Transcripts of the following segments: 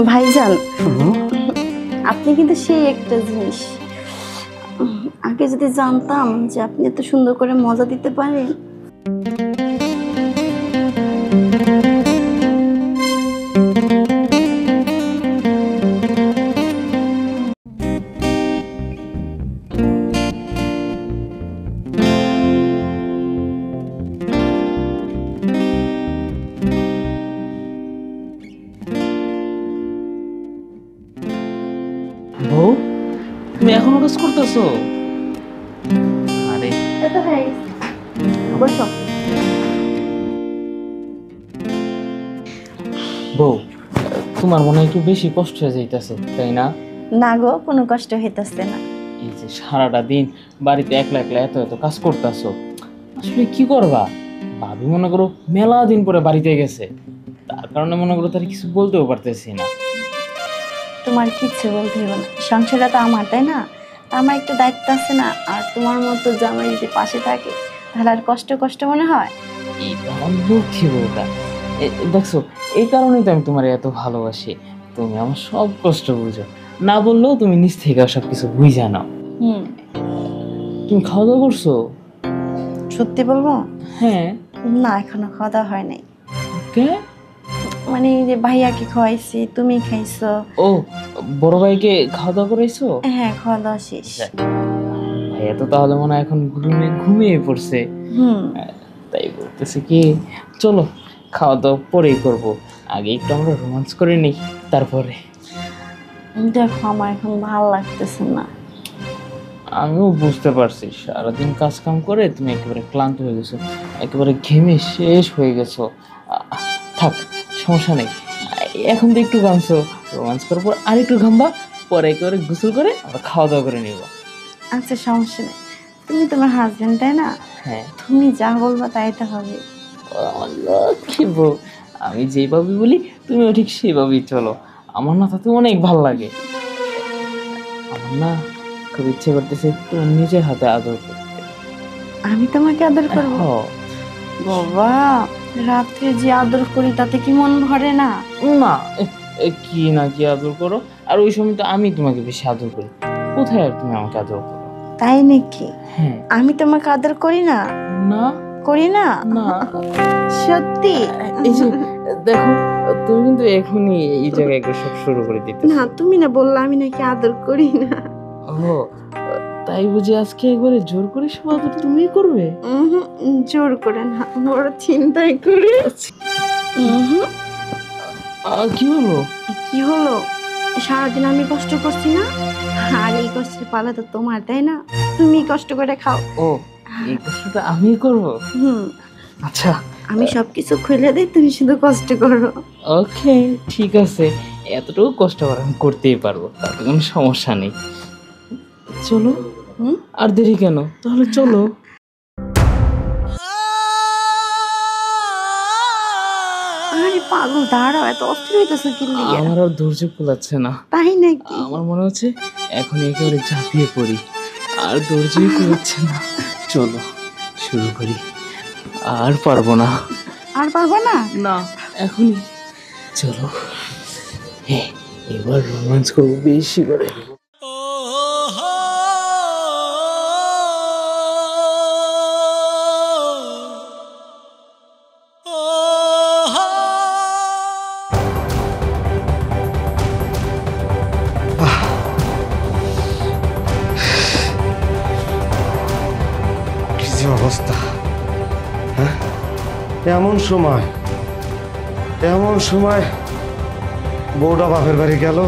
ভাইজান, আপনি কিন্তু সেই একটা জিনিস। আগে যদি জানতাম যে আপনি এত সুন্দর করে মজা দিতে পারেন। বউ, তুমি এখনো কাজ করতেছো? আরে বসো। বউ, তোমার মনে হয় একটু বেশি কষ্ট হয়ে যাইতেছে, তাই না? না গো, কোনো কষ্ট হইতেছে না। এই যে সারাটা দিন বাড়িতে একলা একলা এত এত কাজ করতেছো, আসলে কি করবা? ভাবি মনে করো মেলা দিন পরে বাড়িতে গেছে, তার কারণে মনে করো তার কিছু বলতেও পারতেছি না। তোমার কিচ্ছু বলতে হবে না, সংসারটা তো আমার, তাই না? আমার একটা দায়িত্ব আছে না। আর তোমার মতো জামাই যদি পাশে থাকে তাহলে আর কষ্ট কষ্ট মনে হয়? এইটা আমার লক্ষ্মী বউটা। দেখছো, এই কারণেই তো আমি তোমার এত ভালোবাসি। তুমি আমার সব কষ্ট বুঝো, না বললেও তুমি নিজ থেকে সবকিছু বুঝে নাও। তুমি খাওয়া দাওয়া করছো? সত্যি বলবো? হ্যাঁ। না, এখনো খাওয়া দাওয়া হয় নাই। কে? মানে এই যে ভাইয়াকে খাওয়াইছি, তুমি খাইছো। ও, বড় ভাইকে খাওয়া দাওয়া করাইছো? হ্যাঁ, খাওয়া দাওয়া শেষ। ভাইয়া তো তাহলে মনে হয় এখন ঘুমিয়ে পড়ছে। তাই বলতেছে কি, চলো খাওয়া দাওয়া পরেই করবো, আগে একটু আমরা রোমান্স করে নিই তারপরে। দেখো, আমার এখন ভালো লাগতেছে না। আমিও বুঝতে পারছি, সারাদিন কাজ কাম করে তুমি একেবারে ক্লান্ত হয়ে গেছো, একেবারে ঘেমে শেষ হয়ে গেছো। থাক, সমস্যা নেই, এখন তো একটু ঘামছো, রোমান্স করার পর আর একটু ঘামবা, পরে একেবারে গোসল করে আমরা খাওয়া দাওয়া করে নিব। আচ্ছা, সমস্যা নেই। তুমি তোমার হাজবেন্ড, তাই না? হ্যাঁ। তুমি যা বলবা তাই তো হবে। লক্ষ্মী বউ, আমি যেভাবে বলি তুমিও ঠিক সেভাবেই চলো। আমার না তাতে অনেক ভাল লাগে। আমার না খুব ইচ্ছে করতেছে তোমার নিজের হাতে আদর করতে। আমি তোমাকে আদর করব? বাবা, রাত্রে যে আদর করি তাতে কি মন ভরে না? না, কি না কি আদর করো, আর ওই সময় তো আমি তোমাকে বেশি আদর করি। কোথায় আর তুমি আমাকে আদর করো? তাই নাকি? হ্যাঁ। আমি তোমাকে আদর করি না? না, করি না? না। সত্যি? এই যে দেখো, তুমি কিন্তু এখনই এই জায়গায় সব শুরু করে দিতে। না, তুমি না বললা আমি নাকি আদর করি না? ও, তাই বুঝি আজকে একবারে জোর করে সব আদর তুমিই করবে? জোর করে না, বড় চিন্তাই করে। কি হলো? কি হলো? সারাদিন আমি কষ্ট করছি না, আর এই কষ্টের পালা তো তোমার, তাই না? তুমি কষ্ট করে খাও। ও, এই কষ্টটা আমি করব? আচ্ছা, আমি সবকিছু খুলে দেই, তুমি শুধু কষ্ট করো। ওকে, ঠিক আছে, এতটুকু কষ্ট আমি করতেই পারবো, তাতে কোনো সমস্যা নেই। চলো, আর দেরি কেন, তাহলে চলো। আরে পাগল, দাঁড়াও, এত অস্থির হইতেছো কি লিগে? আমার আর ধৈর্য কুলাচ্ছে না। তাই নাকি? আমার মনে হচ্ছে এখন একেবারে ঝাঁপিয়ে পড়ি, আর ধৈর্যই কুলাচ্ছে না। চলো শুরু করি। আর পারবো না। আর পারবো না? না, এখনই চলো। এবার রোমান্স করবো বেশি করে। অবস্থা, হ্যাঁ? এমন সময় বউটা বাপের বাড়ি গেল,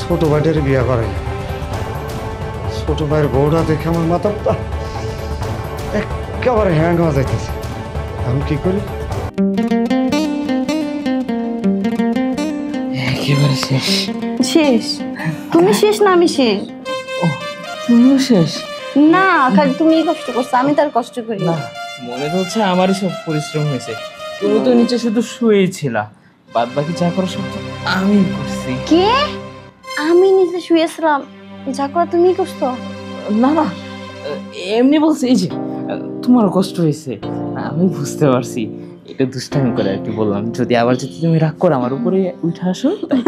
ছোট ভাইটারে বিয়ে করে। ছোট ভাইয়ের বউটা দেখে আমার মাথাটা একেবারে হ্যাং হওয়া যাইতেছে। আমি কি করি? একেবারে শেষ। শেষ? তুমি শেষ না আমি শেষ? ও, তুমিও শেষ? না, খালি তুমি কষ্ট করছো, আমি তার কষ্ট করি না। মনে তো হচ্ছে আমারই সব পরিশ্রম হয়েছে, তুমি তো নিচে শুধু শুয়েছিলা, বাদ বাকি যা করো সব তো আমি করছি। কে? আমি নিচে শুয়েছিলাম, যা করা তুমি করছো? না না, এমনি বলছি। এই যে তোমার কষ্ট হয়েছে আমি বুঝতে পারছি, এটা দুষ্টামি করে আর কি বললাম, যদি আবার যদি তুমি রাগ করো আমার উপরে উঠে আসো তাই।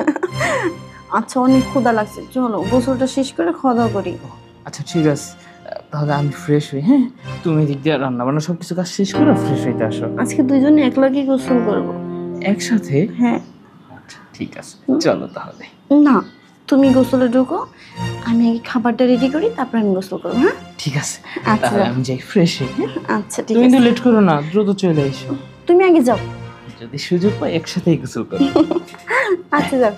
আচ্ছা অনেক ক্ষুধা লাগছে, চলো গোসলটা শেষ করে খাওয়া দাওয়া করি। আচ্ছা ঠিক আছে, তাহলে আমি ফ্রেশ হই। হ্যাঁ, তুমি এদিক দিয়ে রান্না বান্না সব কিছু কাজ শেষ করে ফ্রেশ হইতে আসো। আজকে দুইজনে একলাগে গোসল করবো। একসাথে? হ্যাঁ। আচ্ছা ঠিক আছে, চলো তাহলে। না, তুমি গোসলে ঢুকো, আমি আগে খাবারটা রেডি করি, তারপর আমি গোসল করবো। হ্যাঁ ঠিক আছে, আচ্ছা তাহলে আমি যাই ফ্রেশ হই। হ্যাঁ? আচ্ছা ঠিক তুমি আছে, কিন্তু লেট করো না, দ্রুত চলে এসো। তুমি আগে যাও। যদি সুযোগ পাই একসাথেই গোসল করো। আচ্ছা যাও।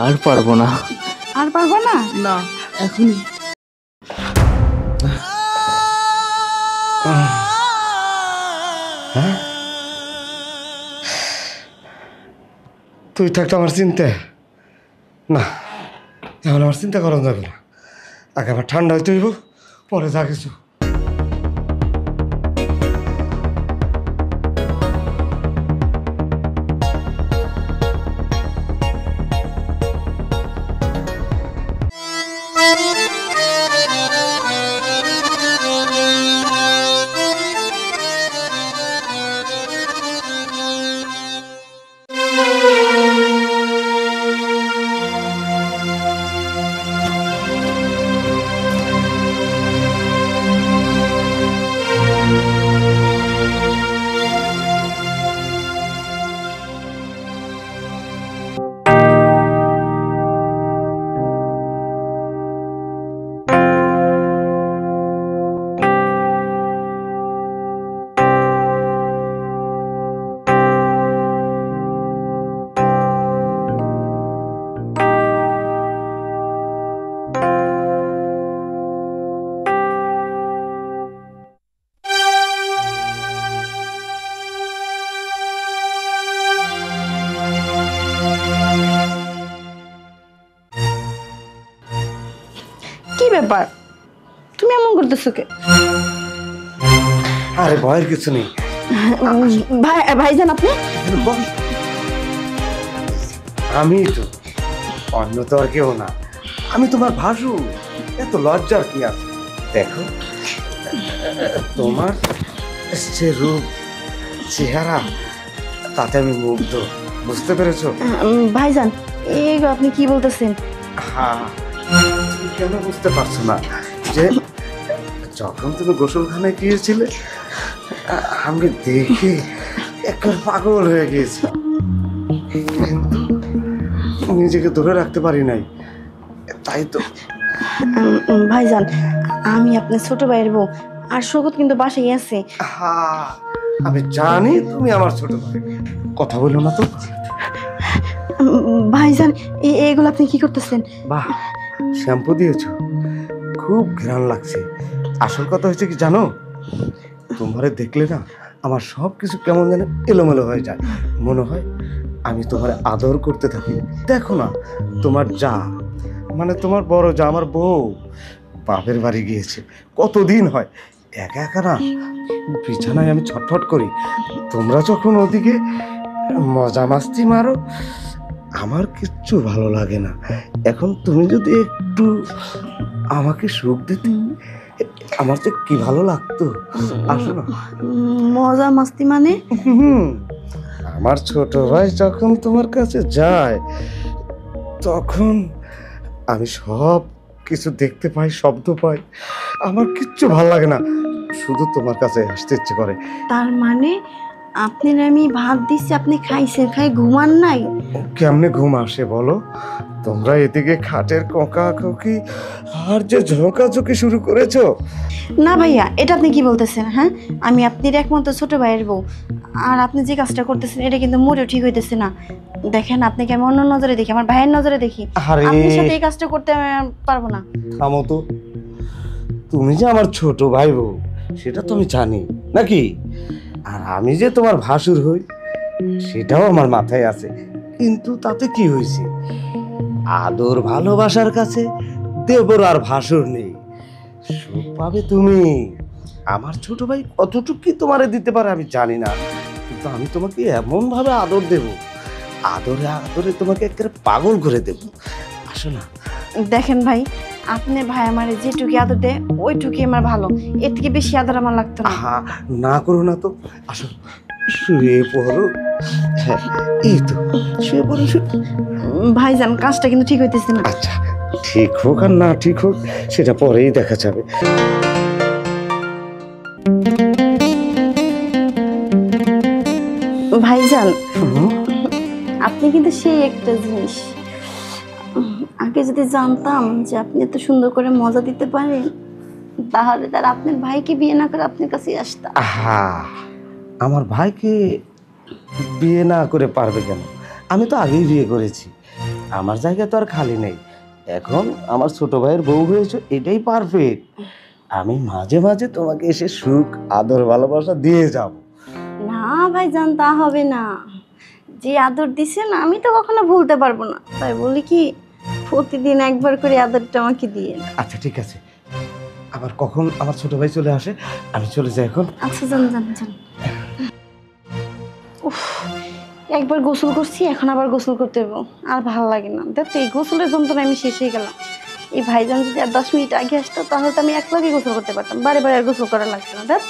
আর পারবো না। আর পারবো না? না, এখনই। হ্যাঁ, তুই থাকতে আমার চিন্তা না, এখন আমার চিন্তা করা যাবে না। আগে আমার ঠান্ডা হইতে হইব, পরে যা কিছু। কি ব্যাপার, তুমি এমন করতেছো কে? আরে ভয়ের কিছু নেই। ভাইজান আপনি? বল। আমি তো, অন্য তো আর কেউ না, আমি তোমার ভাসু। এত লজ্জার কি আছে? দেখো, তোমার যে রূপ, চেহারা, তাতে আমি মুগ্ধ। বুঝতে পেরেছো? ভাইজান এই আপনি কি বলতেছেন? হ্যাঁ, তুমি কেন বুঝতে পারছো না যে যখন তুমি গোসলখানায় গিয়েছিলে আমি দেখে একবার পাগল হয়ে গিয়েছি, কিন্তু নিজেকে ধরে রাখতে পারি নাই। তাই তো। ভাইজান আমি আপনার ছোট ভাইয়ের বউ, আর সৈকত কিন্তু বাসায় আছে। হ্যাঁ, আমি জানি তুমি আমার ছোট ভাই। কথা বলো না তো। ভাইজান এগুলো আপনি কি করতেছেন? বাহ, শ্যাম্পু দিয়েছো, খুব ঘ্রাণ লাগছে। আসল কথা হচ্ছে কি জানো, তোমারে দেখলে না আমার সব কিছু কেমন যেন এলোমেলো হয়ে যায়। মনে হয় আমি তোমার আদর করতে থাকি। দেখো না, তোমার যা, মানে তোমার বড় যা, আমার বউ বাপের বাড়ি গিয়েছে, কতদিন হয়, একা একা না বিছানায় আমি ছটফট করি। তোমরা যখন ওদিকে মজা মাস্তি মারো, আমার কিচ্ছু ভালো লাগে না। এখন তুমি যদি একটু আমাকে সুখ দিতে, আমার যে কি ভালো লাগতো। আসো না। মজা মাস্তি মানে? আমার ছোট ভাই যখন তোমার কাছে যায়, তখন আমি সব কিছু দেখতে পাই, শব্দ পাই, আমার কিচ্ছু ভালো লাগে না, শুধু তোমার কাছে আসতে ইচ্ছে করে। তার মানে আপনার আমি ভাত দিচ্ছি, আপনি খাইছেন, খাই ঘুমান নাই? কেমনে ঘুম আসে বলো? তোমরা এদিকে খাটের কোঁকাকুকি আর যে ঝোঁকাঝুঁকি শুরু করেছো। না ভাইয়া, এটা আপনি কি বলতেছেন? হ্যাঁ, আমি আপনার একমাত্র ছোট ভাইয়ের বউ, আর আপনি যে কাজটা করতেছেন এটা কিন্তু মোটেও ঠিক হইতেছে না। দেখেন, আপনাকে আমি অন্য নজরে দেখি, আমার ভাইয়ের নজরে দেখি। আরে আপনার সাথে এই কাজটা করতে আমি পারবো না। থামো তো, তুমি যে আমার ছোট ভাই বউ সেটা তো আমি জানি নাকি, আর আমি যে তোমার ভাসুর হই সেটাও আমার মাথায় আছে। কিন্তু তাতে কি হয়েছে, আদর ভালোবাসার কাছে দেবর আর ভাসুর নেই। সুখ পাবে তুমি। আমার ছোট ভাই কতটুকু কি তোমারে দিতে পারে আমি জানি না, কিন্তু আমি তোমাকে এমন ভাবে আদর দেব, আদরে আদরে তোমাকে একেবারে পাগল করে দেব। আসো না। দেখেন ভাই, আপনার ভাই আমার যেটুকু আদর দেয় ওইটুকুই আমার ভালো, এর থেকে বেশি আদর আমার লাগতো না। আহা, না করো না তো, আসো শুয়ে পড়ো। হ্যাঁ, এই তো শুয়ে পড়ো ভাইজান কাজটা কিন্তু ঠিক হইতেছে না। আচ্ছা, ঠিক হোক আর না ঠিক হোক সেটা পরেই দেখা যাবে। ভাইজান হুম, আপনি কিন্তু সেই একটা জিনিস, আগে যদি জানতাম যে আপনি এত সুন্দর করে মজা দিতে পারেন তাহলে তার আপনার ভাইকে বিয়ে না করে আপনার কাছেই আসতাম। আহা, আমার ভাইকে বিয়ে না করে পারবে কেন? আমি তো আগেই বিয়ে করেছি, আমার জায়গা তো আর খালি নেই। এখন আমার ছোট ভাইয়ের বউ হয়েছে, এটাই পারফেক্ট। আমি মাঝে মাঝে তোমাকে এসে সুখ আদর ভালোবাসা দিয়ে যাব। না ভাইজান তা হবে না, যে আদর দিছেন আমি তো কখনো ভুলতে পারবো না, তাই বলি কি প্রতিদিন একবার করে আদরটা আমাকে দিয়ে। আচ্ছা ঠিক আছে, আবার কখন আমার ছোট ভাই চলে আসে, আমি চলে যাই এখন। আচ্ছা যান যান যান। উফ, একবার গোসল করছি এখন আবার গোসল করতে হবে, আর ভালো লাগে না। দেখ এই গোসলের যন্ত্রণা আমি শেষ হয়ে গেলাম। এই ভাইজান যদি আর 10 মিনিট আগে আসতো তাহলে তো আমি একলাগে গোসল করতে পারতাম, বারে বারে আর গোসল করা লাগতো না। দেখ